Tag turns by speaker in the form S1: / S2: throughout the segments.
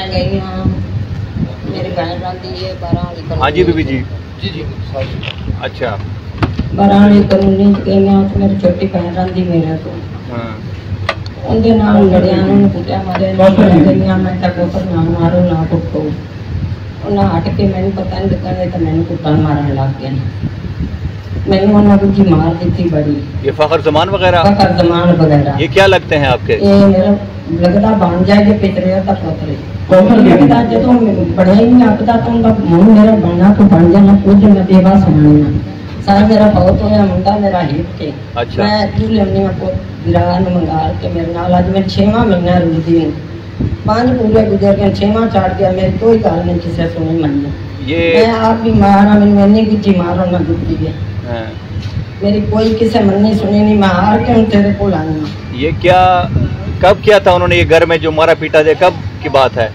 S1: मैं गई हाँ मेरी बहन रहती है 12
S2: हाँ जी बीबी जी।
S3: जी जी
S2: अच्छा
S1: 12 कॉलोनी च गई हाँ तो मेरी छोटी बहन रहती मेरे को
S2: हाँ
S1: उनके नाल लड़िया उन्होंने कुटिया मारे गई मैं क्या कोपर ना मारो ना कुटो उन्हें हट के मैंने पता नहीं लगा तो मैंने कुटन मारन लग गया मैंने उन्होंने कुछ मार दी थी बड़ी।
S2: ये फखर जमान वगैरह ये क्या लगते हैं आपके?
S1: ये मेरा लगता बन जाएगा पितरे का पोतरे लगता जो बढ़िया ही नहीं आपदा तो उनका मुंह मेरा बनना तो बन जाना कुछ मैं बेवा सुनाना सारा मेरा बहुत होया मुंडा मेरा हिप के।
S2: अच्छा।
S1: मैं दूल्हे में को गिरान मंगा के मेरे नाल आज मैं 6वां महीना रुलदी हूँ 5 पूरे गुजर गए 6वां चाट गया मेरी कोई गाल नहीं किसी सुनी मनी
S2: ये
S1: मैं आप भी मारा मैंने की मारो ना दुखी है मेरी कोई किसी मन नहीं सुनी नहीं मैं हार के तेरे को आई।
S2: ये क्या कब किया था उन्होंने ये घर में जो मारा पीटा दे कब की बात है?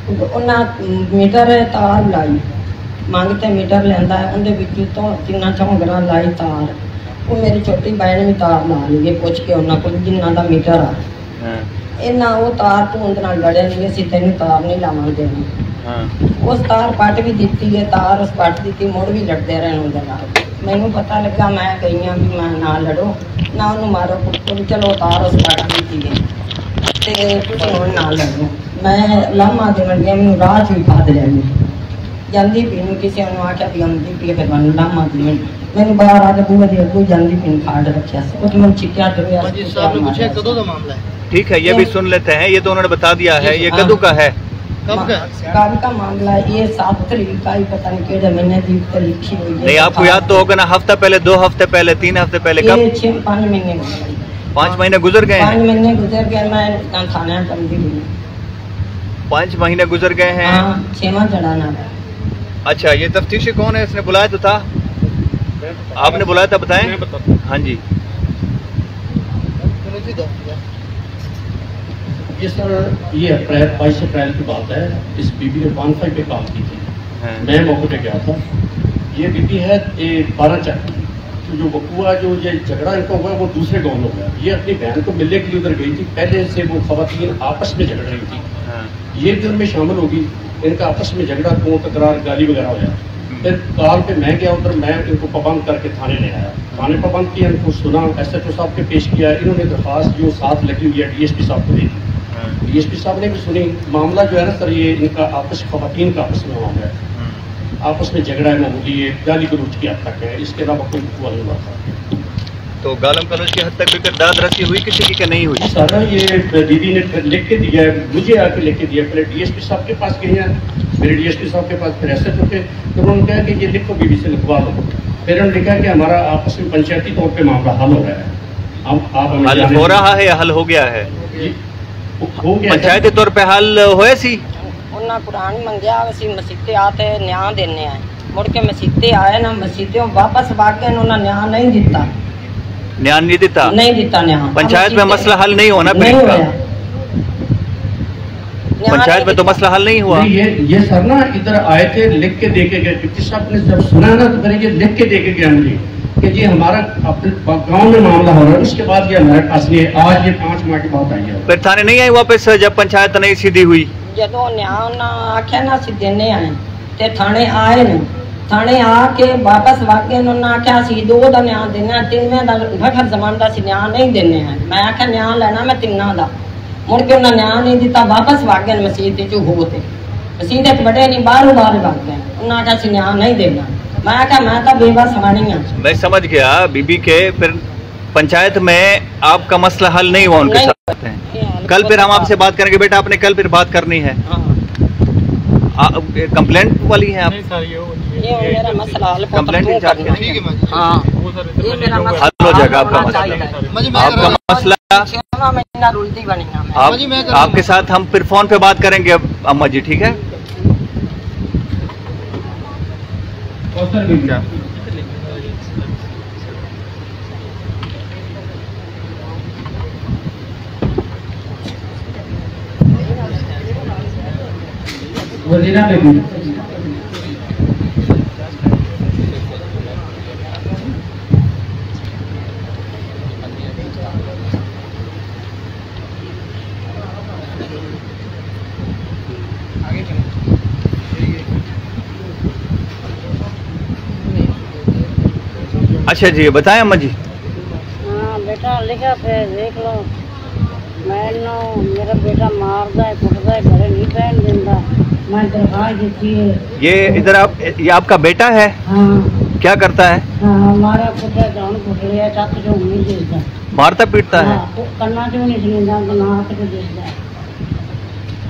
S1: मीटर है तार लाई मांगते मीटर लेंदा है उनके विच तो 3-4 घर लाई तार वो मेरी छोटी बहन भी तार ला ली है पूछ के उन्होंने कुछ जिन्ना का मीटर आ इन्ना वो तार तो उनके नाल लड़े नहीं असीं तेनू तार नहीं लावां देनी उस तार पट भी दी है तार उस पट दी मुड़ भी लड़ते रहे उनके नाल मैनू पता लगा मैं गई हाँ भी मैं ना लड़ो ना उन्होंने मारो कुटो भी चलो तार उस पट दी है तो तुम ना लड़ो मैं लामा देवन गया मैं राह च भी खा दे जाती पी किसी ने आख्या भी आती पी फिर मैं लामा देवन मैंने बाहर आके बूहे दे कोई जाती पी खाड़ रखा उस मैं चिक्या
S2: ठीक है ये भी सुन लेते हैं। ये तो उन्होंने बता दिया है ये कदू का है
S1: कब का मामला ये 7 तारीख का ही पता नहीं केड़े महीने की लिखी हुई है।
S2: नहीं आपको याद तो होगा ना हफ्ता पहले 2 हफ्ते पहले 3 हफ्ते पहले कब
S1: 5 महीने
S2: 5 महीने गुजर गए
S1: 5 महीने गुजर गए मैं थाने बंदी हुई
S2: 5 महीने गुजर गए हैं
S1: 6वां चढ़ाना।
S2: अच्छा ये तफ्तीशी कौन है इसने बुलाया तो था आपने बुलाया था बताएं। हाँ जी
S3: ये सर ये अप्रैल 22 अप्रैल की बात है। इस बीबी ने 15 पे काम की थी मैं मौके पे गया था। ये बीबी है 12 चक तो जो बकुआ जो ये झगड़ा इनका हुआ वो दूसरे गाँव में हुआ। ये अपनी बहन को मिलने के लिए उधर गई थी पहले से वो खवातीन आपस में झगड़ रही थी ये भी उनमें शामिल होगी इनका आपस में झगड़ा को तकरार गाली वगैरह होया। फिर कॉल पे मैं गया उधर मैं इनको पाबंद करके थाने ले आया थाने पाबंद किया इनको सुना SHO साहब के पेश किया इन्होंने दरख्वास्त जो साथ लगी हुई है DSP साहब को दी DSP साहब ने भी सुनी। मामला जो है ना सर ये इनका आपस खवातीन का आपस में मामला है आपस में झगड़ा है मामूली है गाली गलौज की हद तक है इसके अलावा कोई हुआ नहीं हुआ था।
S2: तो गालम गलौज की हद तक भी फिर दाद रसी हुई किसी की नहीं हुई?
S3: सर ये दीदी ने लिख के दिया है मुझे आके लिख के दिया पहले DSP साहब के पास गए हैं मेरे DSP साहब के पास फिर SHO थे तो उन्होंने कहा कि ये लिखो बीबी से लिखवा लो। फिर उन्होंने लिखा कि हमारा आपस में पंचायती तौर पर मामला हल हो रहा है। अब आप
S2: हल हो रहा है या हल हो गया है? पंचायती तौर पे हल होए सी
S1: उन्ना कुरान मंगया असी मसीते आते न्याय देने आए मुड़ के मसीते आए ना मसीतियों वापस भाग गए उन्होंने न्याय नहीं दिता नहीं दिता न्याय
S2: पंचायत में मसला हल नहीं होना
S1: नहीं होया
S2: पंचायत में तो मसला हल नहीं हुआ।
S3: ये सर ना इधर आए थे लिख के दे के गए डिप्टी साहब ने जब सुना ना तो फिर ये लिख के दे के गया मुझे कि जी हमारा अपने गांव में मामला हो रहा है उसके बाद ये हमारे पास नहीं है आज ये 5 माह की बात आई है।
S2: फिर थाने नहीं आई वापस जब पंचायत नहीं सीधी हुई
S1: जो न्याय आख्या ना सी देने आए ते थाने आए न थाने आके वापस वाके उन्होंने आख्या असी 2 का न्याय देना 3वें का घटर जमान का न्याय नहीं देने हैं। मैं आख्या न्याय लेना मैं 3 का मुड़ के उन्हें न्याय नहीं दिता वापस वागे मसीत चो होते मसीत बड़े नहीं बाहर भाग गए उन्हें आख्या असी न्याय नहीं देना। मैं आख्या मैं तो बेबस हानी हाँ।
S2: मैं समझ गया बीबी के फिर पंचायत में आपका मसला हल नहीं हुआ उनके साथ हैं। कल फिर हम आपसे बात करेंगे बेटा आपने कल फिर बात करनी है कंप्लेंट वाली है आप
S1: ये मेरा मसला हल
S2: कंप्लेंट
S1: हल
S2: हो जाएगा आपका मसला
S1: रुलती बनी
S2: आपके साथ हम फिर फोन पे बात करेंगे अम्मा जी ठीक है।
S4: वजीरा बेगम आगे
S2: अच्छा जी, बताएं अम्मा जी।
S5: हाँ बेटा लिखा पे देख लो, मैनू मेरा बेटा मारदा है, कुटदा है, घरे नहीं बहन देता, मैं दरखास्त दी है।
S2: ये इधर आप, ये आपका बेटा है?
S5: हाँ
S2: क्या करता है?
S5: हाँ, हमारा पुत्र जान कुट लिया, चक जो नहीं देता,
S2: मारता पीटता है?
S5: हाँ, करना जो नहीं सुनता, ना हाथ को देता है।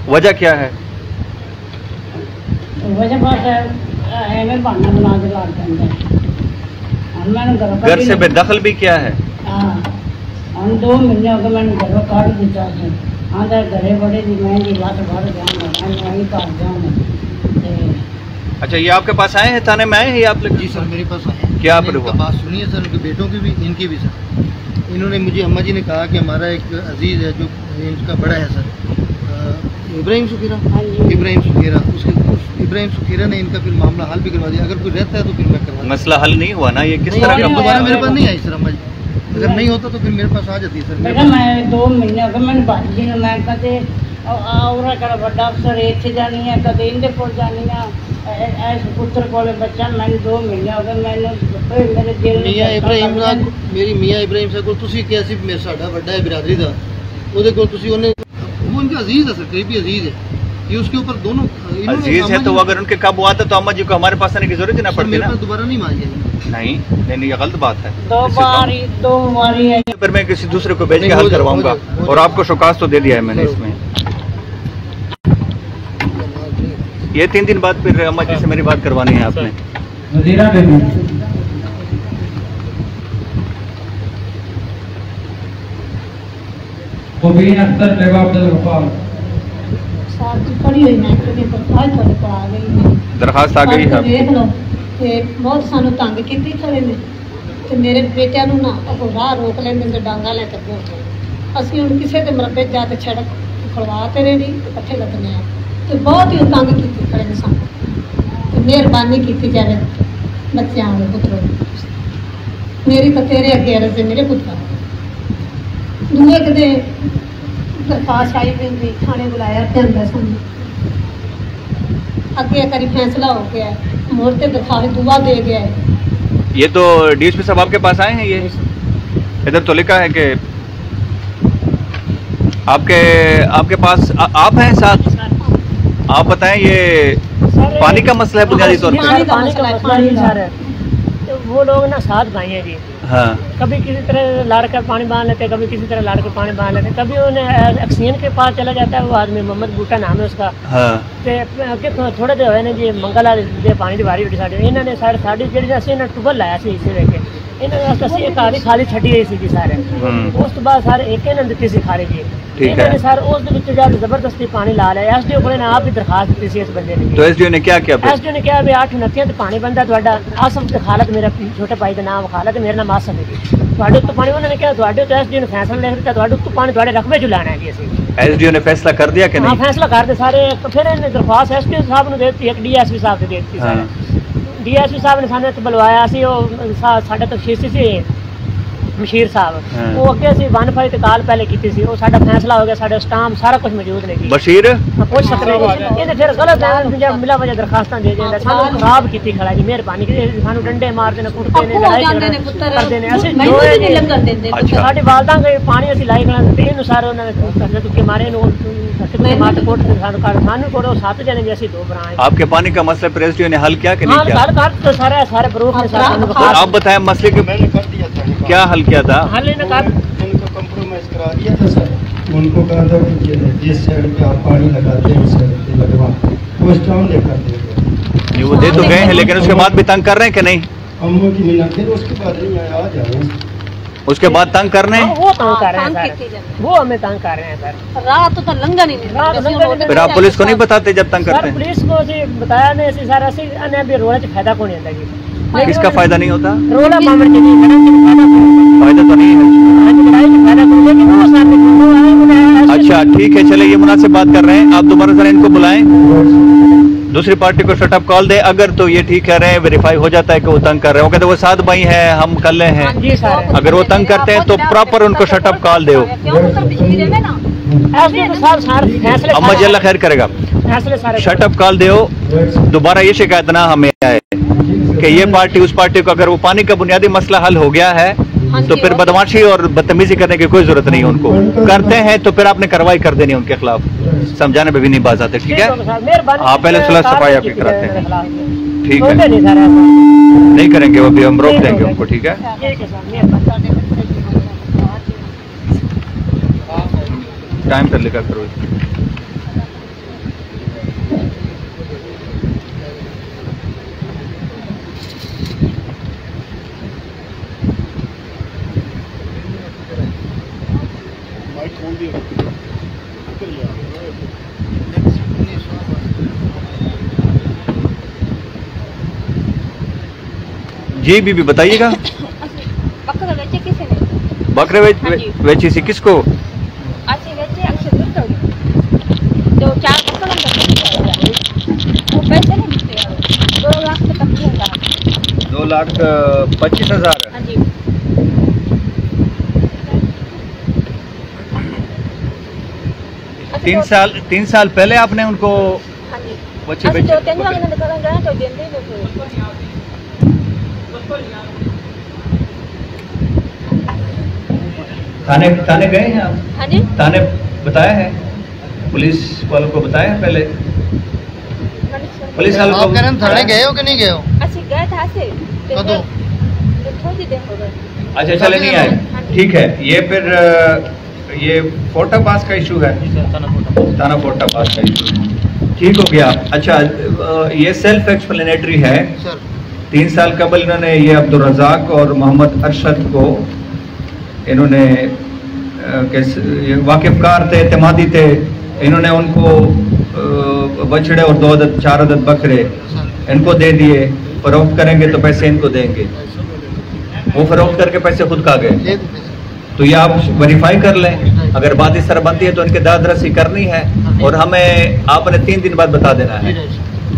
S2: वजह क्या है?
S5: वजह बस एवं बहाना बना के लाड़ देता है। मैंने
S2: घर से बेदखल भी किया है?
S5: हाँ, हम 2 महीने हो गए, मैंने घरों काट दिता है। हाँ तो घरे बड़े जी मैं जी लत भर जाऊँगा, मैं वहीं काट जाऊँगा।
S2: अच्छा, ये आपके पास आए हैं, थाने में आए हैं ये आप लोग?
S6: जी सर, मेरे पास आए हैं।
S2: क्या
S6: मैंने इनका बात सुनिए सर, उनके बेटों की भी, इनकी भी सर। इन्होंने मुझे, अम्मा जी ने कहा कि हमारा एक अजीज़ है जो इनका बड़ा है सर, इब्राहिम सुखेरा।
S5: हाँ जी।
S6: इब्राहिम सुखेरा, इब्राहिम सुखेरा ने इनका फिर मामला हल भी करवा दिया। अगर कोई रहता है तो फिर मैं करवा।
S2: मसला हल नहीं हुआ ना? ये किस
S6: नहीं,
S2: तरह का
S6: दोबारा
S2: मसला
S6: मेरे
S2: है?
S6: पास नहीं आई सर अम्मा जी। अगर नहीं होता तो फिर मेरे पास आ जाती सर।
S5: बेटा मैं 2 महीने हो गए, मैंने भाजी ने मैं कदे और कड़ा बड़ा अफसर इतने जानी है, कदे इनके को जानी है, ऐसे पुत्र को बच्चा। मैंने 2 महीने हो गए, मैंने मेरे दिल
S6: मियाँ इब्राहिम दा, मेरी मियाँ इब्राहिम से को तुसी कैसी मेरे साडा बड़ा है बिरादरी दा, ਉਹਦੇ ਕੋਲ ਤੁਸੀਂ ਉਹਨੇ, वो उनका अजीज है सर, करीबी अजीज है। ये उसके ऊपर दोनों
S2: अजीज है, तो अगर उनके काबू आता तो अम्मा जी को हमारे पास आने की जरूरत ही ना पड़ती
S6: मेरे
S2: ना?
S6: पास दोबारा नहीं मांगी
S2: नहीं नहीं, ये गलत बात है।
S5: 2 बारी है।
S2: फिर मैं किसी दूसरे को भेज के हल करवाऊंगा, और आपको शोकास तो दे दिया है मैंने इसमें। ये 3 दिन बाद फिर अम्मा जी से मेरी बात करवानी है आपने।
S4: वजीरा बेबी, मुबीन अख्तर बेवा अब्दुल गफ्फार।
S7: पढ़ी हुई मैं दरखास्त थोड़े पर आ गई है।
S2: दरखास्त आ गई है?
S7: देख लो ते बहुत सानू तंग कीती खड़े ने ते मेरे बेटिਆਂ ਨੂੰ ना ਉਹ ਰਾਹ ਰੋਕ ਲੈਂਦੇ ਤੇ ਡਾਂਗਾ ਲੈ ਕੇ ਪਹੁੰਚੇ। ਅਸੀਂ ਹੁਣ ਕਿਸੇ ਦੇ ਮਰਬੇ ਜਾ ਕੇ ਛੜਕ ਖੜਵਾ ਤੇ ਰੇੜੀ ਇਕੱਠੇ ਲੱਗਨੇ ਆ ਤੇ ਬਹੁਤ ਹੀ ਤੰਗ ਕੀਤੀ ਖੜੇ ਨੇ ਸਾਨੂੰ ਤੇ ਮਿਹਰਬਾਨੀ ਕੀਤੀ ਜਾਵੇ ਬੱਚਿਆਂ ਦੇ ਪੁੱਤਰੋ। ਮੇਰੀ ਤਾਂ ਤੇਰੇ ਅੱਗੇ ਅਰਜ਼ ਹੈ ਮੇਰੇ ਪੁੱਤਰਾ। ਦੂਏ ਕਦੇ दरखास्त आई भी थाने बुलाया अंदर सानू अगे करी फैसला हो गया, मोड़ ते दरखास्त दुआ दे गया है।
S2: ये तो डीएसपी साहब आपके पास आए हैं? ये इधर तो लिखा है कि आपके पास आप हैं साथ। आप बताएं, ये पानी का मसला है बुनियादी तौर पे?
S5: पानी का मसला है। वो लोग ना साथ भाई हैं जी।
S2: हाँ।
S5: कभी किसी तरह लाड़ कर पानी बांध लेते, कभी किसी तरह लाड़ कर पानी बांध लेते। कभी उन्हें एक्सीडेंट के पास चला जाता है वो आदमी, मोहम्मद बूटा नाम है उसका।
S2: हाँ।
S5: ते अगे थोड़े दिन होए ने जी मंगल वाले पानी की वारी उठी साढ़े इन्होंने साड़ी जी असीं टुबल लाया सी इसे लेके इन्होंने असीं एक आधी खाली छड़ी हुई सी सारे। उस तो बाद सारे एक इन्होंने दित्ती सी खाली जी। इन्होंने सर उस दे विच जाके जबरदस्ती पानी ला लिया। एसडीओ को आप भी दरखास्त दी सी इस बंदे ने।
S2: तो एसडीओ ने क्या किया?
S5: एसडीओ ने कहा भी 8 नत्तियां ते पानी बंदा तुहाडा आसफ खालत, मेरा छोटे भाई का नाम खालत, मेरा नाम आसफ है जी। तुहाडे उत्तों पानी उन्होंने कहा तुहाडे तो एसडीओ ने फैसला लिख दिता, तुहाडे उत्तों पानी तुहाडे रकबे च लाना है जी। असीं
S2: एसडीओ ने फैसला कर दिया कि नहीं?
S5: हाँ फैसला कर दे सारे। फिर इन्हें दरखास्त एसडीओ साहब ने देती, एक डीएसपी साहब ने देती सारे। डीएसपी साहब ने सानू बुलवाया सी, साडे तफसीसी सी मशीर साहब। वो अगे असीं 1 ते कॉल पहले की सी, वो साडा फैसला हो गया, साडा स्टाम्प सारा कुछ मौजूद नहीं।
S2: बशीर
S5: पूछ सकते हैं इन्हें फिर गलत है मिला वजह दरखास्तां दे देंदा, सानू खराब कीती खड़ा जी। मेहरबानी की सानू डंडे मारदे ने, कुटदे ने, लड़ाई करदे ने। असीं जोए नहीं लंघन देंदे। साडी वालदा के पानी असीं लाई गला ते इहनू सारे उन्होंने करदे तुके मारे नु कितने मार कोट ते सानू कोड़ो 7 जने भी असीं 2 भरा हैं।
S2: आपके पानी का मसला प्रेसिडेंट ने हल किया कि नहीं किया?
S5: हां हल तो सारे प्रूफ ने सारे।
S2: आप बताएं मसले के
S3: मैंने कर दिया था।
S2: क्या हल किया था?
S5: हल इन्हें कर
S3: उनको कंप्रोमाइज करा दिया था सर। उनको कहा था कि जिस साइड पे आप पानी लगाते हैं उस साइड पे लगवा, वो स्टाम लेकर देंगे।
S2: वो दे तो गए हैं, लेकिन उसके बाद भी तंग कर रहे हैं कि नहीं?
S3: अम्मू की मिन्नत है, उसके बाद नहीं मैं आ जाऊँगा।
S2: उसके बाद तंग कर रहे हैं?
S5: वो तंग कर रहे हैं सर, वो हमें तंग कर रहे हैं सर।
S7: रात तो लंघन ही नहीं।
S2: फिर आप पुलिस को नहीं बताते जब तंग करते हैं?
S5: पुलिस को बताया नहीं सारा भी रोला च फायदा कौन होता जी?
S2: किसका फायदा नहीं होता?
S5: रोला पामर
S2: फायदा तो नहीं है। अच्छा ठीक है, चले ये मुनासिब बात कर रहे हैं। आप दोबारा जरा इनको बुलाएं, दूसरी पार्टी को शट अप कॉल दे। अगर तो ये ठीक कह रहे हैं, वेरीफाई हो जाता है कि वो तंग कर रहे हैं, वो कहते वो 7 भाई हैं, हम कल्ले हैं। अगर वो तंग करते हैं तो प्रॉपर उनको शट अप कॉल दो। अम्मा जी अल्लाह खैर करेगा। शट अप कॉल दो, दोबारा ये शिकायत ना हमें आए। कि ये पार्टी उस पार्टी को, अगर वो पानी का बुनियादी मसला हल हो गया है तो फिर बदमाशी और बदतमीजी करने की कोई जरूरत नहीं है। उनको करते हैं तो फिर आपने कार्रवाई कर देनी उनके खिलाफ, समझाने में भी नहीं बाज आते। ठीक है, हाँ पहले सुलह सफाई आपकी कराते हैं। ठीक है, नहीं करेंगे वो भी, हम रोक देंगे उनको। ठीक है, टाइम पर लिखा करो। जी बीबी बताइएगा।
S8: बकरे बेचे किसी ने?
S2: बकरे बेची सी किसको?
S8: दो चार वो पैसे नहीं मिलते यार, 2,25,000।
S2: 2,25,000।
S8: हाँ जी।
S2: तीन साल पहले आपने उनको
S8: हाँ जी
S2: बच्चे बेचे?
S8: तो देंगे
S2: थाने गए हैं आप?
S8: हाँ जी।
S2: थाने बताया है? पुलिस वालों को बताया पहले? पुलिस वालों को
S6: थाने गए हो कि नहीं गए हो?
S8: अच्छी गए था से
S6: कदों?
S8: थोड़ी देर हो गई।
S2: अच्छा चले नहीं आए, ठीक है। ये फिर ये फोर्टा पास का इशू है, थाना फोर्टा पास का इशू, ठीक हो गया। अच्छा ये सेल्फ एक्सप्लेनेटरी है। 3 साल कबल इन्होंने ये अब्दुल रज़ाक और मोहम्मद अरशद को इन्होंने वाकिफकार थे, एतमादी थे, इन्होंने उनको बछड़े और 4 अदद बकरे इनको दे दिए। फरोख्त करेंगे तो पैसे इनको देंगे, वो फरोख्त करके पैसे खुद खा गए। तो ये आप वेरीफाई कर लें, अगर बात इस तरह बनती है तो इनके दादरसी करनी है और हमें आपने 3 दिन बाद बता देना है।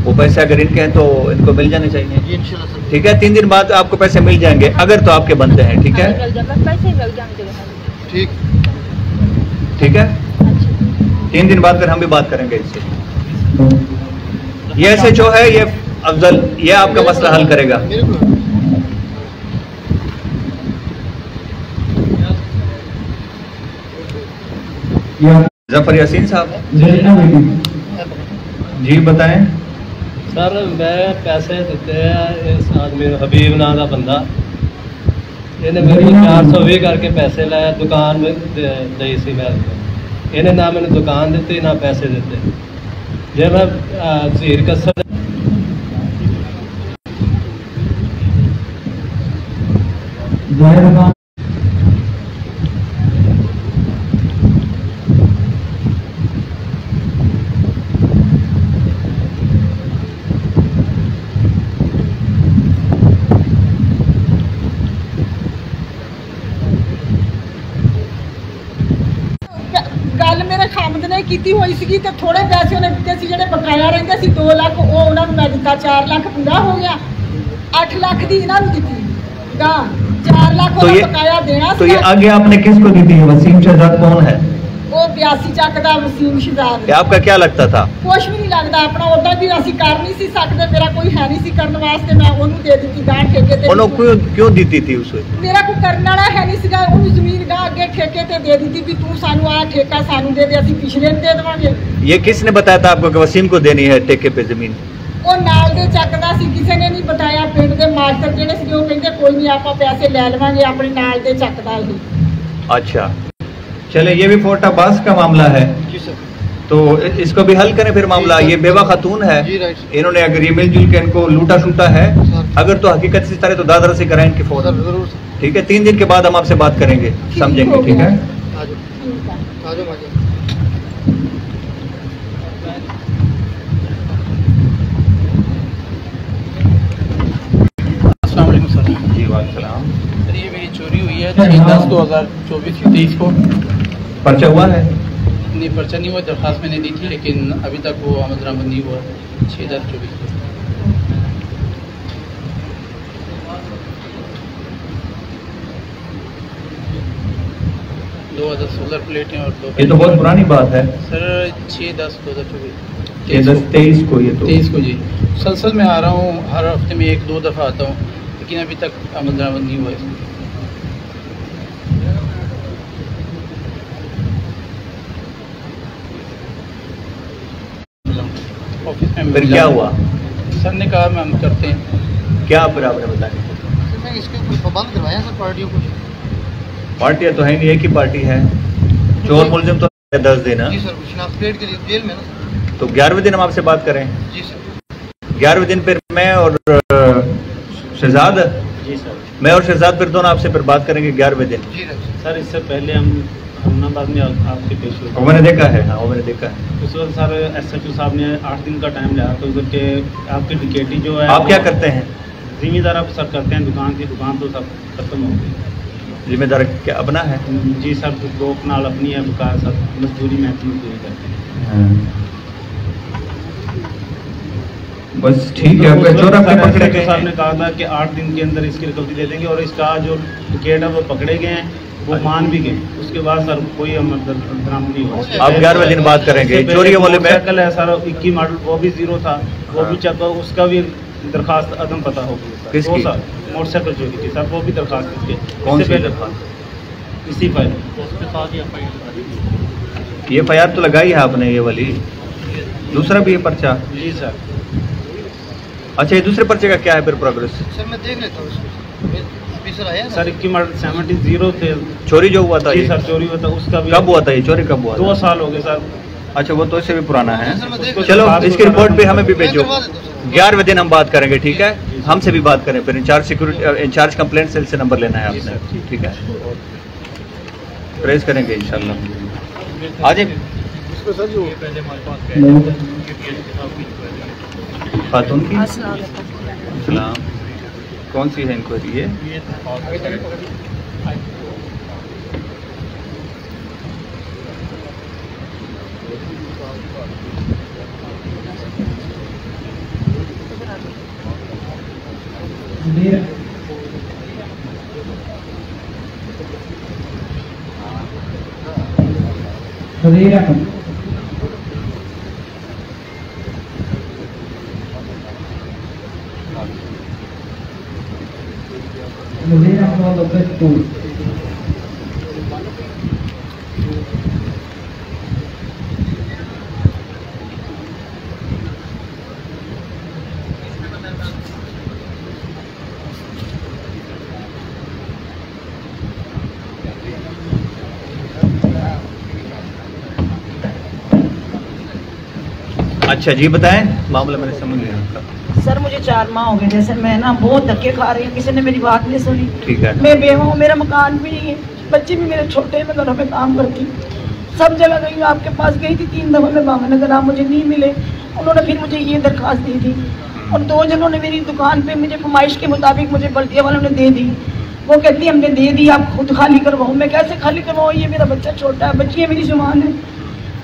S2: वो पैसे अगर इनके हैं तो इनको मिल जाने चाहिए, ठीक है। 3 दिन बाद आपको पैसे मिल जाएंगे अगर तो आपके बनते हैं, ठीक है। ठीक है, 3 दिन बाद फिर हम भी बात करेंगे इससे। ये ऐसे जो है ये अफजल, ये आपका मसला हल करेगा। जफर यासीन साहब जी बताएं।
S9: सर मैं पैसे दिते हैं इस आदमी हबीब नाम का बंदा, इन्हें मेरे को 420 करके पैसे लाया, दुकान में दी सी मैं, इन्हें ना मैंने दुकान दी ना पैसे दिते। जे मैं झीर कसर
S7: गल मेरे खामद ने की हुई सी, थोड़े पैसे उन्हें दिते सी, जेडे बकाया रहिंदे सी 2 लाख, वो उन्होंने मैं दिता 4 लाख पूरा हो गया। 8 लाख दी इन्होंने दी गा, 4 लाख
S2: तो
S7: बकाया देना।
S2: तो ये आगे आपने किसको दी थी? वसीम शहजाद कौन है?
S7: वो 82 चक का वसीम शहजाद।
S2: आपका क्या लगता था?
S7: कुछ भी नहीं लगता अपना, उदा भी असी कर नहीं सी सकते, मेरा कोई है नहीं सी करने वास्ते, मैं उन्होंने दे दी गां ठेके ते।
S2: उन्होंने क्यों दी थी उसे?
S7: मेरा कोई करने वाला है नहीं सीगा, उन्होंने जमीन गां अगे ठेके ते दे दी भी तू सानू आ ठेका सानू दे दे, असी पिछले दे देवांगे।
S2: ये किसने बताया था आपको कि वसीम को देनी है ठेके पे जमीन?
S7: वो नाल दे चकदा सी, किसी ने नहीं बताया। पिंड दे मास्टर जेडे सी, वो कहंदे कोई नहीं आपां पैसे ले लवांगे, अपने नाल दे चकदा ही।
S2: अच्छा चले, ये भी फोर्टा बास का मामला है तो इसको भी हल करें फिर मामला। ये बेवा खातून है, इन्होंने अगर ये मिलजुल के इनको लूटा शूटा है, अगर तो हकीकत से तरह तो दादरसी कराएं इनकी फौरन, ठीक है। 3 दिन के बाद हम आपसे बात करेंगे, समझेंगे, ठीक है। जी वालेकुम।
S10: सर ये मेरी चोरी हुई है 6/10/2024 को।
S2: पर्चा हुआ है?
S10: नहीं पर्चा नहीं हुआ, दरख्वास्त मैंने दी थी लेकिन अभी तक वो आमद दरामद नहीं हुआ। 6/10/24 को। दो 2 सोलर प्लेटें और 2।
S2: ये तो बहुत पुरानी बात है
S10: सर 6/10/2024।
S2: 23 को ये तो
S10: 23 को जी। मुसलसल मैं आ रहा हूँ, हर हफ्ते में 1-2 दफ़ा आता हूँ, लेकिन अभी तक आमद दरामद नहीं हुआ है। ऑफिस में
S2: फिर क्या हुआ?
S10: सर ने कहा हम करते हैं।
S2: क्या फिर आपने बताया?
S6: मैं इसके ऊपर पाबंद करवाया सर पार्टियों को।
S2: पार्टियां तो है नहीं, एक ही पार्टी है। चोर मुलजिम तो 10 दिन है।
S6: जी सर, शनाख्त प्लेट के लिए जेल में ना।
S2: तो 11वें दिन हम आपसे बात करें।
S6: जी सर।
S2: 11वें दिन फिर मैं और शहजाद,
S9: जी सर,
S2: मैं और शहजाद फिर दोनों आपसे फिर बात करेंगे 11वें दिन।
S6: जी
S9: सर इससे पहले हम हुरनाबाद में आपके पेश हुए।
S2: वो मैंने देखा है, हाँ वो मैंने देखा है।
S9: उस वक्त सर SHO साहब ने 8 दिन का टाइम लिया तो उधर के आपके डिकेटी जो है।
S2: आप क्या करते हैं?
S9: जिम्मेदार आप सर करते हैं, दुकान तो सब खत्म हो गई।
S2: जिम्मेदार क्या अपना है?
S9: जी सर, 2 कनाल अपनी है, बकाया सब मजदूरी में अपनी मजदूरी करते हैं।
S2: बस ठीक है।
S9: तो
S2: चोर आपके पकड़े गए
S9: साहब ने कहा था कि 8 दिन के अंदर इसकी रिकवरी दे देंगे और इसका जो टिकट है वो पकड़े गए हैं, वो मान भी गए। उसके बाद सर कोई बरामद नहीं हुआ।
S2: आप 11वें दिन बात करेंगे। चोरी वाले में
S9: साइकिल है सर, 21 मॉडल, वो भी 0 था, वो भी चेक, उसका भी दरखास्त अदम पता हो गई।
S2: किसकी?
S9: मोटरसाइकिल चोरी थी सर, वो भी दरखास्त इसके।
S2: कौन सी
S9: पहले
S2: दरखास्त?
S9: इसी फाइल
S2: ये FIR तो लगाई है आपने, ये वाली। दूसरा भी है पर्चा?
S9: जी सर।
S2: अच्छा, ये दूसरे पर्चे का क्या है फिर प्रोग्रेस?
S6: सर मैं देख लेता हूँ। ऑफिसर आया
S9: सर 21 मॉडल 70 थे।
S2: चोरी जो हुआ था
S9: जी
S2: ये?
S9: सर चोरी हुआ था, उसका भी
S2: कब हुआ था ये चोरी? कब हुआ?
S9: 2 साल हो गए सर।
S2: अच्छा, वो तो इससे भी पुराना है।
S6: सर मैं देख
S2: चलो इसकी रिपोर्ट भी हमें भी
S6: मैं
S2: भेजो।
S6: करवा देता हूँ सर।
S2: 11वें दिन हम बात करेंगे, ठीक है? हमसे भी बात करें फिर। इंचार्ज कंप्लेंट सेल से नंबर लेना है आपने, ठीक है? ट्रेस करेंगे इंशाल्लाह। आज खातून की सलाम। कौन सी है इंक्वायरी ये?
S4: खदीरा
S2: अच्छा जी, बताएं मामला। मैंने समझ लिया आपका।
S11: सर मुझे 4 माह हो गए, जैसे मैं ना बहुत धक्के खा रही हूँ, किसी ने मेरी बात नहीं सुनी।
S2: ठीक है।
S11: मैं बेवा हूँ, मेरा मकान भी नहीं है, बच्चे भी मेरे छोटे हैं, मैं घरों में काम करती हूँ, सब जगह गई हूँ। आपके पास गई थी 3 दफ़ा मैं भावनगर, आप मुझे नहीं मिले। उन्होंने फिर मुझे ये दरख्वास्त दी थी और 2 जनों ने मेरी दुकान पे मुझे फरमाइश के मुताबिक मुझे बल्दिया वालों ने दे दी। वो कहती हमने दे दी, आप खुद खाली करवाओ। मैं कैसे खाली करवाऊँ? ये मेरा बच्चा छोटा है, बच्ची है मेरी जुबान है,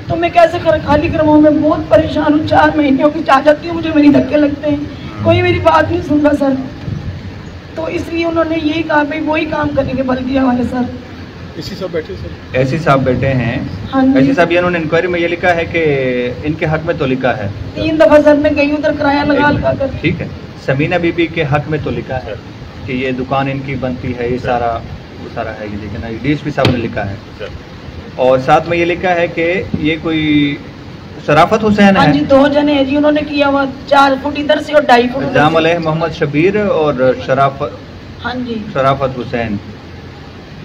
S11: तो मैं कैसे खाली करवाऊँ? मैं बहुत परेशान हूँ। 4 महीने की चाह जाती हूँ, मुझे मेरी धक्के लगते हैं, कोई मेरी बात नहीं सुन रहा सर। तो इसलिए उन्होंने यही कहा भाई वही काम करेंगे बल्दिया वाले सर।
S3: इसी सब बैठे सर,
S2: ऐसी साहब बैठे हैं।
S11: हाँ जी।
S2: ऐसी साहब, इन्होंने इंक्वायरी में ये लिखा है कि इनके हक में तो लिखा है।
S11: 3 दफ़ा सर मैं गई उधर किराया लगा कर।
S2: ठीक है। समीना बीबी के हक में तो लिखा है कि ये दुकान इनकी बनती है, ये सारा वो सारा है। ये देखिए ना, DSP साहब ने लिखा है। और साथ में ये लिखा है कि ये कोई शराफत हुसैन
S11: हाँ
S2: है।
S11: जी, 2 जने हैं जी, उन्होंने किया हुआ 4 फुट इधर से और 2.5 फुट उधर
S2: इल्जाम
S11: से।
S2: अलैह मोहम्मद शबीर और
S11: हाँ जी।
S2: शराफत हुसैन।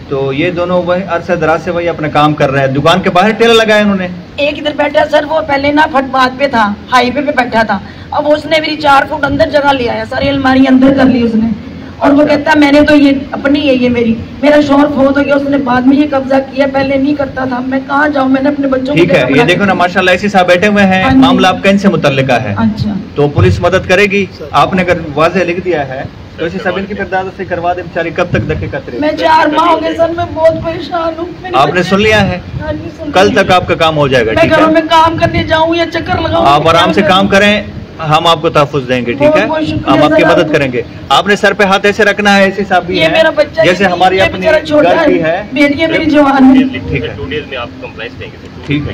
S2: तो ये दोनों वही अरसे दराज से वही अपना काम कर रहे हैं। दुकान के बाहर ठेला लगाया उन्होंने।
S11: एक इधर बैठा सर, वो पहले ना फुटपाथ पे था, हाईवे पे बैठा था। अब उसने मेरी 4 फुट अंदर जगह ले आया, सारी अलमारी अंदर कर ली उसने। और वो कहता मैंने तो ये अपनी है, ये मेरा शौहर फोत हो गया, उसने बाद में ये कब्जा किया, पहले नहीं करता था। मैं कहाँ जाऊँ? मैंने अपने बच्चों को
S2: ठीक है। ये देखो ना, माशाल्लाह ऐसी साहब बैठे हुए हैं।
S11: हाँ जी।
S2: मामला आपका इनसे मुतल्लिका है।
S11: अच्छा,
S2: तो पुलिस मदद करेगी। आपने अगर वाज़ेह लिख दिया है तो इसी सब इनकी फिरदाद से करवा दे। बेचारी कब तक धक्के खाते रहे?
S11: मैं 4 माह हो गए सर, मैं बहुत परेशान हूँ।
S2: आपने सुन लिया है?
S11: हाँ जी, सुन
S2: कल
S11: लिया।
S2: तक आपका काम हो जाएगा,
S11: मैं
S2: ठीक
S11: घरों
S2: है?
S11: में काम करने जाऊँ या चक्कर लगाऊं?
S2: आप आराम से काम करें, हम आपको तहफ़्फ़ुज़ देंगे, ठीक है?
S11: बहुत शुक्रिया
S2: हम आपकी
S11: सर,
S2: मदद
S11: आपको।
S2: करेंगे। आपने सर पे हाथ ऐसे रखना है, ऐसे साहब भी
S11: ये मेरा
S2: है
S11: बच्चा
S2: जैसे हमारी
S11: ये
S2: अपनी
S11: बेचारा छोटा
S2: घर की है।
S11: बेटियां मेरी जवान है।
S2: ठीक है,
S12: 2 डेज में आप कंप्लाइंस देंगे।
S2: ठीक है,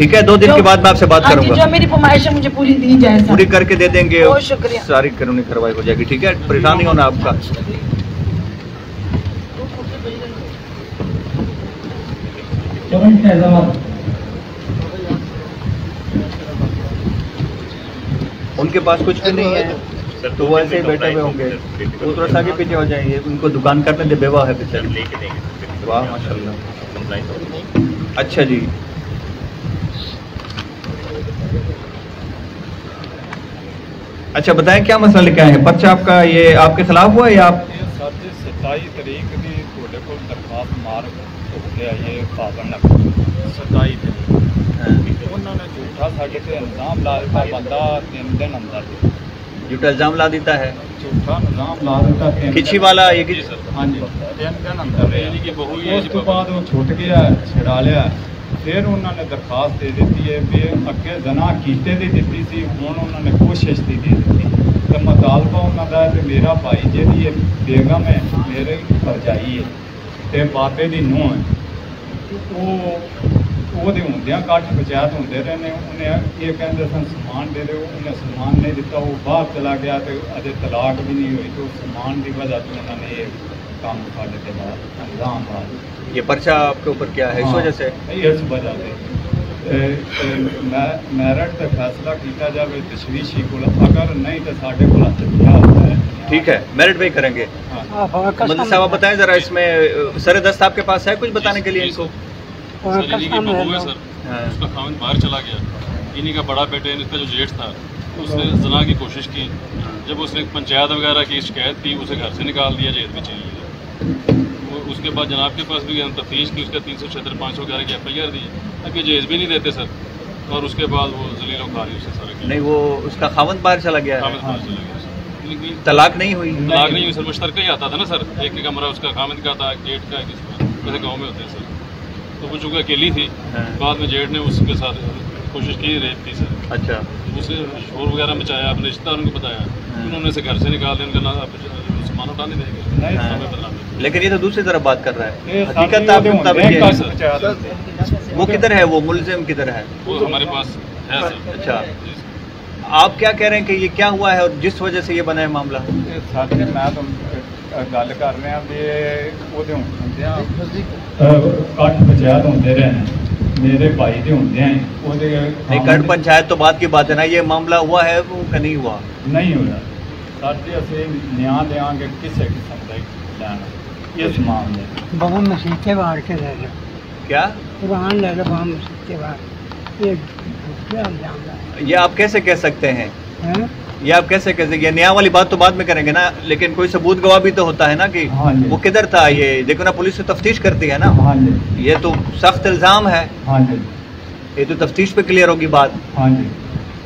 S2: ठीक है, 2 दिन के बाद मैं आपसे बात
S11: हाँ जी,
S2: करूंगा।
S11: जो मेरी फरमाइश है मुझे पूरी दी जाए सर।
S2: पूरी करके दे देंगे,
S11: बहुत शुक्रिया।
S2: सारी कानूनी कार्रवाई हो जाएगी। ठीक है, परेशान नहीं होना आपका। उनके पास कुछ भी नहीं है तो वो ऐसे ही बैठे हुए होंगे, वो थोड़ा सा आगे पीछे हो जाएंगे, उनको दुकान करने दे, बेवा है बेचारे। वाह माशाल्लाह। अच्छा जी, अच्छा बताएं क्या मसला लेके आए हैं? पर्चा आपका ये आपके खिलाफ हुआ है या आप?
S12: 27 तरीक की थोड़े को दरखास्त मार के आइए पाबंद 27 तरीक उन्होंने झूठा साढ़े से इल्जाम ला दिता, बंदा 3 दिन अंदर
S2: झूठा इल्जाम ला देता है,
S12: झूठा इल्जाम ला देता
S2: खिची वाला ये कि
S12: हाँ जी 3 दिन अंदर उस तो बाद वो छुट गया, छड़ा लिया। फिर उन्होंने दरखास्त दे दी है भी अगे जना कीते दी दी सी, हुण उन्होंने कोशिश की दे दी तो मुतालबा उन्होंने है मेरा भाई जी बेगम है, मेरे भरजाई है तो बाबे की नूह है, वो होंदियां कट्ठ पंचायत होंदे रहे ने, उन्हें ये कहते सन समान दे दो, उन्हें समान नहीं दिता, वो बाहर चला गया तो अजे तलाक भी नहीं हुई, तो समान की वजह से उन्होंने ये काम साढ़े के बाद अंजाम ला।
S2: ये पर्चा आपके ऊपर क्या है? इस वजह से
S12: इस वजह से मैरिट का फैसला किया जाए तशवीशी को, अगर नहीं तो साढ़े को है।
S2: ठीक है, मेरिट पे करेंगे। मंदिर साहब आप बताएं जरा, इसमें सर दस्त आपके पास है कुछ बताने के लिए इनको?
S13: सर इन्हीं की बहू है सर, उसका खाविंद बाहर चला गया, इन्हीं का बड़ा बेटे इसका जो जेठ था उसने जना की कोशिश की, जब उसने पंचायत वगैरह की शिकायत की उसे घर से निकाल दिया, जेल में चली गई। उसके बाद जनाब के पास भी तफ्तीश की, उसका 376 511 की FIR दी, ताकि जेज भी नहीं देते सर, और उसके बाद वो जलील खारी उसे सारा
S2: नहीं, वो उसका खाविंद बाहर चला गया है, तलाक नहीं हुई,
S13: तलाक नहीं हुई सर, मुश्तरका ही आता था ना सर, एक ही कमरा उसका खाविंद का था, गेट का जैसे गाँव में होते हैं सर, तो वो चूँकि अकेली थी, बाद में जेठ ने उसके साथ कोशिश की, रेप की सर।
S2: अच्छा,
S13: उसे शोर वगैरह मचाया, अपने रिश्तेदार उनको बताया, उन्होंने इसे घर से निकाल दिया, सामान उठाने देंगे।
S2: लेकिन ये तो दूसरी तरफ बात कर रहा है, हकीकत आपके मुताबिक वो किधर है, वो मुलजिम किधर है?
S13: वो हमारे पास है सर।
S2: अच्छा, आप क्या कह रहे हैं कि ये क्या हुआ है और जिस वजह से ये बना है मामला?
S12: मैं तो गल कर रहा कट्ठ पंचायत होंदे रहे, मेरे भाई के होंदे हैं।
S2: कट्ठ पंचायत तो बात की बात है ना, ये मामला हुआ है वो का नहीं हुआ?
S12: नहीं हुआ सर जी, असीं न्याय देंगे किसी किस्म का लेना इस मामले
S14: बम मसीह के बाहर के ले लो,
S2: क्या
S14: कुरान ले लो, बम मसीह के बाहर
S2: ये आप कैसे कह सकते हैं? ये आप कैसे कह सकते हैं? न्याय वाली बात तो बाद में करेंगे ना, लेकिन कोई सबूत गवाह भी तो होता है ना कि वो किधर था। ये देखो ना, पुलिस तो तफ्तीश करती है ना, ये तो सख्त इल्जाम है, ये तो तफ्तीश पे क्लियर होगी बात।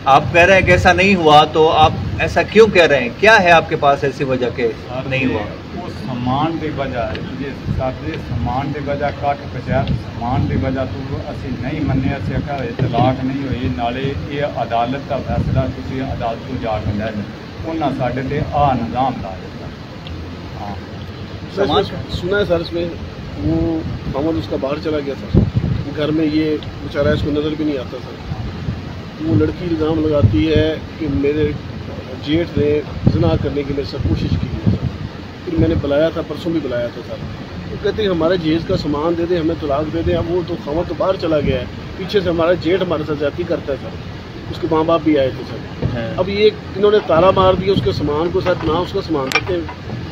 S2: आप कह रहे हैं कि ऐसा नहीं हुआ, तो आप ऐसा क्यों कह रहे हैं? क्या है आपके पास ऐसी वजह के नहीं हुआ?
S12: वो समान की वजह, ये साडे समान की वजह, कट्ठ पंचायत समान की वजह तो असीं नहीं मन्ने, असीं आखिया तलाक नहीं हुई, नाले ये अदालत का फैसला, तुसीं अदालत को जाके लै लो, उन्हां साडे ते आ निज़ाम ला दिता।
S15: हाँ सुना है सर, इसमें वो मामूल उसका बाहर चला गया था, घर में ये बेचारा इसको नज़र भी नहीं आता सर। वो लड़की इल्ज़ाम लगाती है कि मेरे जेठ ने ज़िना करने की मेरे साथ कोशिश की है सर। फिर मैंने बुलाया था, परसों भी बुलाया था सर, तो कहते हैं हमारे जेठ का सामान दे दें, हमें तलाक दे दें। अब वो तो खामद तो बाहर चला गया है, पीछे से हमारा जेठ हमारे साथ ज्यादती करता है सर, उसके माँ बाप भी आए थे सर। अब ये इन्होंने ताला मार दिया उसके सामान को सर, ना उसका सामान देते हैं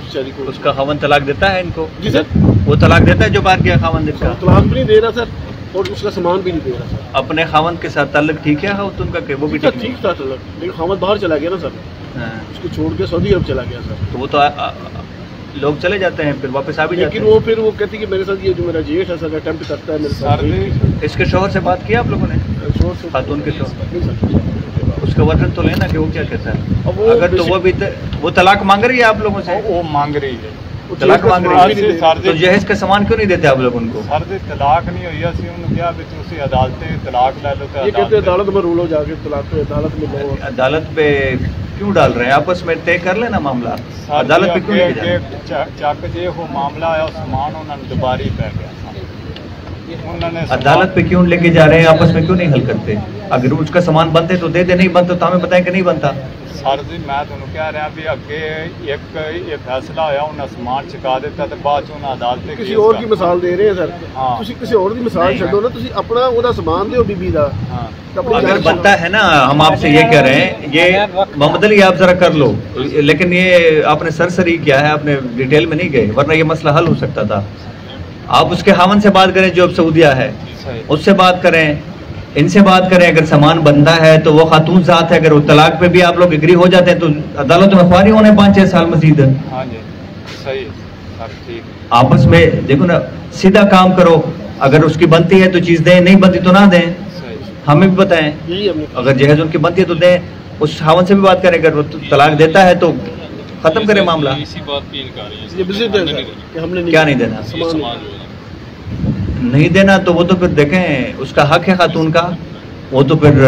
S15: बेचारी को।
S2: उसका खावन तलाक देता है इनको?
S15: जी सर,
S2: वो तलाक देता है जो बाहर गया खावन देता?
S15: तलाक भी नहीं दे रहा सर, और उसका सामान भी नहीं दे रहा सर।
S2: अपने खावन के साथ ताल्लुक ठीक है उनका? वो भी
S15: ठीक था ताल्लुक, लेकिन खामद बाहर चला गया ना सर, उसको छोड़ के सऊदी अरब चला गया सर।
S2: तो वो तो लोग चले जाते हैं फिर वापस आ भी जाते हैं,
S15: लेकिन वो फिर वो कहती कि मेरे साथ ये जो मेरा जेठ है सर अटेम्प्ट करता है मेरे साथ।
S2: इसके शोहर से बात किया आप लोगों ने?
S15: शोहर से,
S2: खातून के शोहर, उसका वर्णन तो लेना कि वो क्या कहता है। अगर तो वो भी वो तलाक मांग रही है आप लोगों से?
S12: वो मांग रही है,
S2: तलाक मांग रही है, तो जहेज का सामान क्यों नहीं देते आप लोग उनको?
S12: सर जी तलाक नहीं हुई, असं उन्होंने कहा भी तुसी अदालत तलाक लै लो,
S15: ये कहते हैं अदालत में रूलो जाके तलाक पे अदालत में लो।
S2: अदालत पे क्यों डाल रहे हैं? आपस में तय कर लेना मामला, अदालत पे क्यों नहीं?
S12: चक जे वो मामला आया सामान उन्होंने दुबारी पै गया, उन्होंने
S2: अदालत पे क्यों लेके जा रहे हैं, आपस में क्यों नहीं हल करते? अगर उसका सामान बनते तो दे दे, नहीं बनता तो हमें बताएं कि नहीं बनता।
S12: सर जी मैं ਤੁਹਾਨੂੰ ਕਹਿ ਰਿਹਾ ਵੀ ਅੱਗੇ ਇੱਕ ਇਹ ਫੈਸਲਾ ਹੋਇਆ ਉਹਨਾਂ ਸਮਾਨ ਚੁਕਾ ਦਿੱਤਾ ਤੇ ਬਾਅਦ ਚ ਉਹਨਾਂ ਅਦਾਲਤ ਤੇ
S15: ਕਿਸੇ ਹੋਰ ਦੀ ਮਿਸਾਲ ਦੇ ਰਹੇ ਆ ਸਰ, ਤੁਸੀਂ ਕਿਸੇ ਹੋਰ ਦੀ ਮਿਸਾਲ ਛੱਡੋ ਨਾ, ਤੁਸੀਂ ਆਪਣਾ ਉਹਦਾ ਸਮਾਨ ਦਿਓ बीबी ਦਾ।
S2: अगर बनता है ना, हम आपसे ये कह रहे हैं, ये मोहम्मद अली आप जरा कर लो, लेकिन ये आपने सरसरी किया है, आपने डिटेल में नहीं गए, वरना ये मसला हल हो सकता था। आप उसके हावन से बात करें जो अब सऊदिया है, उससे बात करें, इनसे बात करें। अगर सामान बनता है तो वो खातून जात है, अगर वो तलाक पे भी आप लोग एग्री हो जाते हैं तो अदालत में फारिग होने 5-6 साल मजीद।
S12: हाँ जी सही सर, ठीक।
S2: आपस में देखो ना, सीधा काम करो, अगर उसकी बनती है तो चीज दें, नहीं बनती तो ना दें, हमें भी बताएं। अगर जहेज उनकी बनती है तो दें, उस हावन से भी बात करें, अगर वो तलाक देता है तो खत्म करें मामला।
S13: इसी बात पे इनकार है,
S2: क्या नहीं देना, नहीं देना तो वो तो फिर देखें, उसका हक है खातून का, वो तो फिर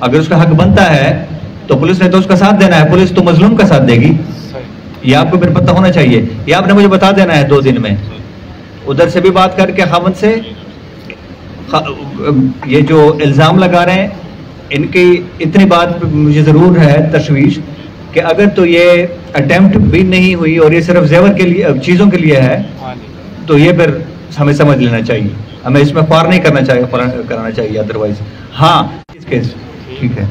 S2: अगर उसका हक बनता है तो पुलिस ने तो उसका साथ देना है, पुलिस तो मजलूम का साथ देगी, ये आपको फिर पता होना चाहिए। ये आपने मुझे बता देना है 2 दिन में, उधर से भी बात करके खावत से। ये जो इल्ज़ाम लगा रहे हैं, इनकी इतनी बात मुझे ज़रूर है तशवीश कि अगर तो ये अटेम्प्ट भी नहीं हुई और ये सिर्फ जेवर के लिए, चीज़ों के लिए है, तो ये फिर हमें समझ लेना चाहिए, हमें इसमें फार नहीं करना चाहिए, कराना चाहिए अदरवाइज। हाँ इस केस ठीक है,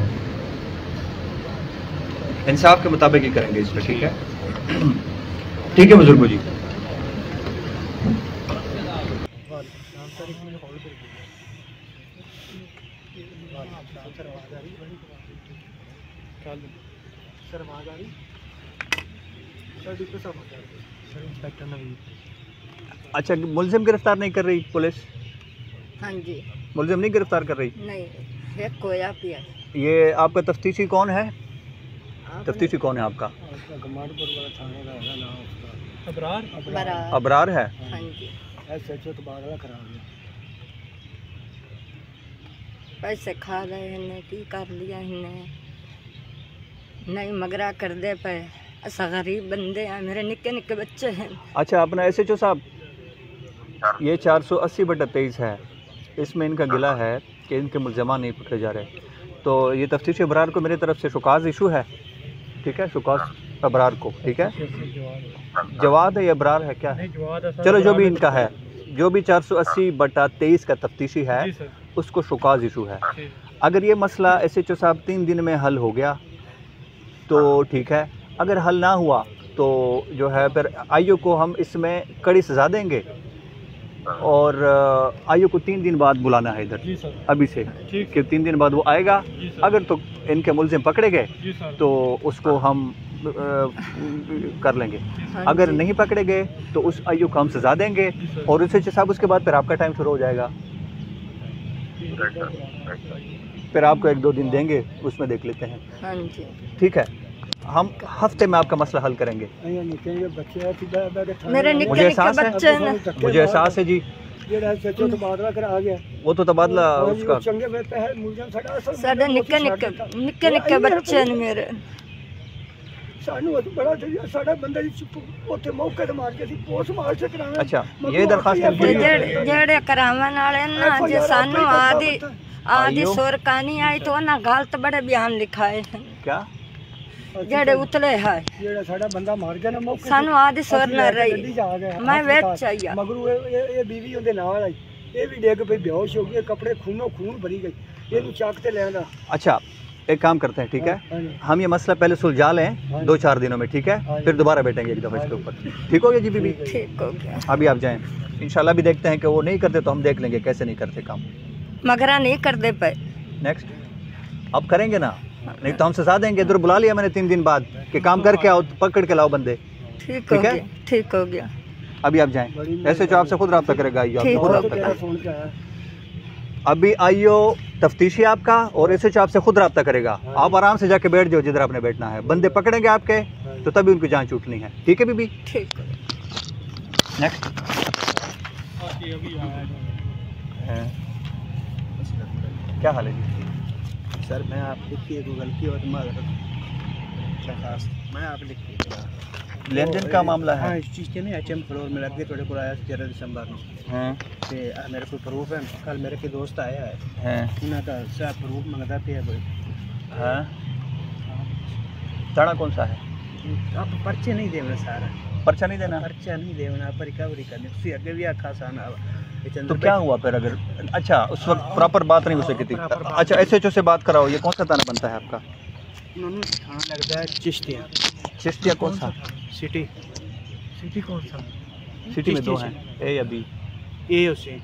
S2: इंसाफ के मुताबिक ही करेंगे इस पर, ठीक है? ठीक है बुजुर्गो जी। अच्छा, मुलजिम गिरफ्तार नहीं कर रही पुलिस?
S16: हाँ जी,
S2: मुलजिम नहीं गिरफ्तार कर रही?
S16: नहीं, है कोया पिया।
S2: ये आपका तफ्तीशी कौन है? तफ्तीशी कौन है आपका?
S16: अबरार।
S2: अबरार है?
S16: हाँ जी। पैसे खा गए इन्हें, की कर लिया इन्हें, नहीं मगरा कर दे पे, ऐसा गरीब बंदे हैं, मेरे निक्के निक्के बच्चे हैं।
S2: अच्छा, अपना SHO साहब, ये 480/23 है, इसमें इनका गिला है कि इनके मुलजमा नहीं पकड़े जा रहे, तो ये तफ्तीश अबरार को मेरी तरफ से शुकाज इशू है, ठीक है? शुकाज अबरार को, ठीक है? जवाद है या अबरार है, क्या है? चलो जो भी इनका है, जो भी 480/23 का तफ्तीशी है उसको शुकाज इशू है। अगर ये मसला SHO साहब 3 दिन में हल हो गया तो ठीक है, अगर हल ना हुआ तो जो है फिर IO को हम इसमें कड़ी सज़ा देंगे और IO को 3 दिन बाद बुलाना है इधर अभी से, कि 3 दिन बाद वो आएगा। अगर तो इनके मुलजिम पकड़े गए तो उसको हम कर लेंगे, अगर नहीं पकड़े गए तो उस IO को हम सज़ा देंगे और उससे साहब उसके बाद फिर आपका टाइम शुरू हो जाएगा, फिर आपको 1-2 दिन देंगे, उसमें देख लेते हैं।
S16: हाँ जी
S2: ठीक है, हम हफ्ते में आपका मसला हल करेंगे।
S16: मेरे
S2: मुझे एहसास है, मुझे एहसास है जी, वो तो तबादला उसका
S16: साढ़े निक्के निक्के बच्चे ने मेरे।
S2: अच्छा, ये दरखास्त
S16: जेड़े करावन वाले ना, जे सानू आदि सुरकानी आई तो ना गलत बड़े बयान लिखाए हैं।
S2: क्या
S16: जेड़े उतले है, सानू आदि सुर न रही, मैं वेच चाहिए
S17: मगरू ये बीवी उनके नाल आई, ये भी डेग पे बेहोश हो गई, कपड़े खूनों खून भरी गई, ये चाकते लेना।
S2: अच्छा, एक काम करते हैं, ठीक है? हम ये मसला पहले सुलझा लें 2-4 दिनों में, ठीक है? फिर दोबारा बैठेंगे एक दफ़ा इसके ऊपर, ठीक हो गया जी बीबी?
S16: ठीक हो गया।
S2: अभी आप जाएं, इंशाल्लाह भी देखते हैं कि वो नहीं करते तो हम देख लेंगे कैसे नहीं करते काम।
S16: मगरा नहीं कर दे पे,
S2: नेक्स्ट अब करेंगे ना, नहीं तो हम सजा देंगे। इधर बुला लिया मैंने 3 दिन बाद कि काम करके आओ, पकड़ के लाओ बंदे,
S16: ठीक है? ठीक हो गया।
S2: अभी आप जाएं, ऐसे जो आपसे खुद रब्ता करेगा IO, खुद रब्ता करेगा। अभी IO तफ्तीशी आपका और ऐसे आपसे खुद रब्ता करेगा, आप आराम से जाके बैठ जाओ जिधर आपने बैठना है, बंदे पकड़ेंगे आपके तो तभी उनकी जान छूटनी है, ठीक है बीबी?
S16: ठीक।
S2: नेक्स्ट क्या हाल है जी?
S18: सर मैं आप लिखिए गूगल की और मैं आप लिखिए
S2: लेन देन का मामला है?
S18: हाँ इस चीज़ के नहीं HM फ्लोर में लग गए थोड़े को आया 13 दिसंबर में।
S2: हाँ
S18: ते मेरे को प्रूफ है, कल मेरे के दोस्त आया है उन्हें का सब प्रूफ मंगता पे है कोई।
S2: हाँ थाना कौन सा है?
S18: आप पर्चे नहीं देना सारा,
S2: पर्चा नहीं देना?
S18: पर्चा नहीं देना, आप रिकवरी करनी उसी आगे भी आखा साना।
S2: तो क्या हुआ फिर अगर अच्छा उस वक्त प्रॉपर बात नहीं हो सकी थी? अच्छा SHO से बात कराओ। ये कौन सा थाना बनता है आपका?
S18: उन्होंने थाना लगता है चिश्तिया।
S2: चिश्तिया कौन सा?
S18: सिटी। सिटी कौन सा?
S2: सिटी में 2 हैं, A या B?
S18: ए उसे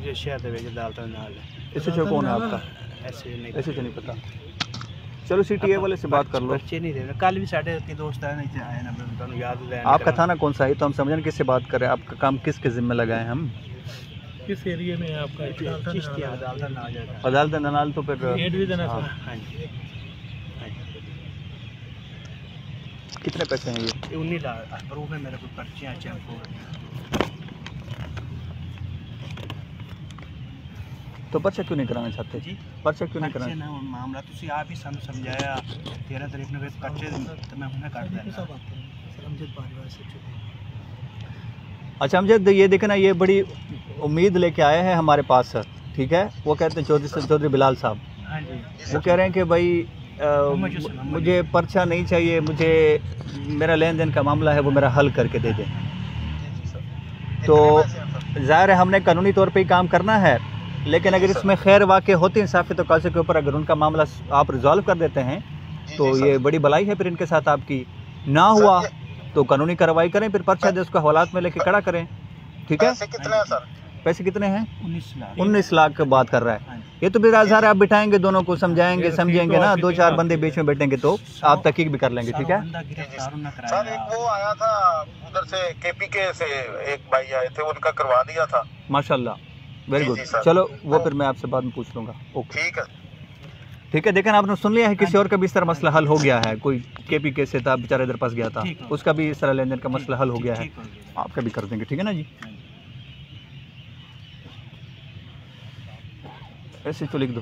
S18: जो शहर दे विच अदालत नाल है।
S2: SHO कौन है आपका? SHO नहीं पता। चलो सिटी A वाले से बात कर लो।
S18: पर्चे नहीं देना, कल भी साढ़े के दोस्त आए ना तो याद है।
S2: आपका थाना कौन सा है तो हम समझें किससे बात कर रहे हैं? आपका काम किसके जिम्मे लगाए हम?
S18: किस एरिया में है आपका? चिश्तिया अदालत नाल है।
S2: अदालत नाल तो फिर कितने पैसे हैं ये?
S18: 19 लाख प्रूफ है मेरे को, पर्चियाँ
S2: तो पर्चा क्यों नहीं कराना चाहते जी? पर्चा क्यों नहीं कराना?
S18: मामला तुसी आप ही समझाया 13 तारीख ने कटे तो मैं उन्हें काट दिया।
S2: अच्छा अमजद ये देखे ना, ये बड़ी उम्मीद लेके आए हैं हमारे पास, ठीक है। वो कहते हैं चौधरी बिलाल साहब, वो कह रहे हैं कि भाई मुझे पर्चा नहीं चाहिए, मुझे मेरा लेन देन का मामला है वो मेरा हल करके दे दें। तो ज़ाहिर है हमने कानूनी तौर पे ही काम करना है, लेकिन अगर इसमें खैर वाक़ई होती इंसाफ़ी तो कल के ऊपर अगर उनका मामला आप रिजॉल्व कर देते हैं तो ये बड़ी भलाई है फिर इनके साथ आपकी। ना हुआ तो कानूनी कार्रवाई करें, फिर पर्चा दे उसको हवालात में लेके खड़ा करें, ठीक है।
S19: पैसे कितने हैं सर?
S2: पैसे कितने हैं?
S18: 19
S2: लाख की बात कर रहा है ये। तो फिर आज़ार आप बिठाएंगे दोनों को, समझाएंगे समझेंगे ना, 2-4 बंदे बीच में बैठेंगे तो आप तहकीक भी कर लेंगे, ठीक है।
S19: सर एक वो आया था उधर से KPK से, एक भाई आए थे, उनका करवा दिया था।
S2: माशाल्लाह, वेरी गुड। चलो वो फिर मैं आपसे बाद में पूछ लूँगा। ओके ठीक है। देखें आपने सुन लिया है, किसी और का भी इस तरह मसला हल हो गया है। कोई KPK से था बेचारा, इधर फंस गया था, उसका भी इस तरह लेन देन का मसला हल हो गया है, आपका भी कर देंगे, ठीक है ना जी। ऐसे तो लिख दो।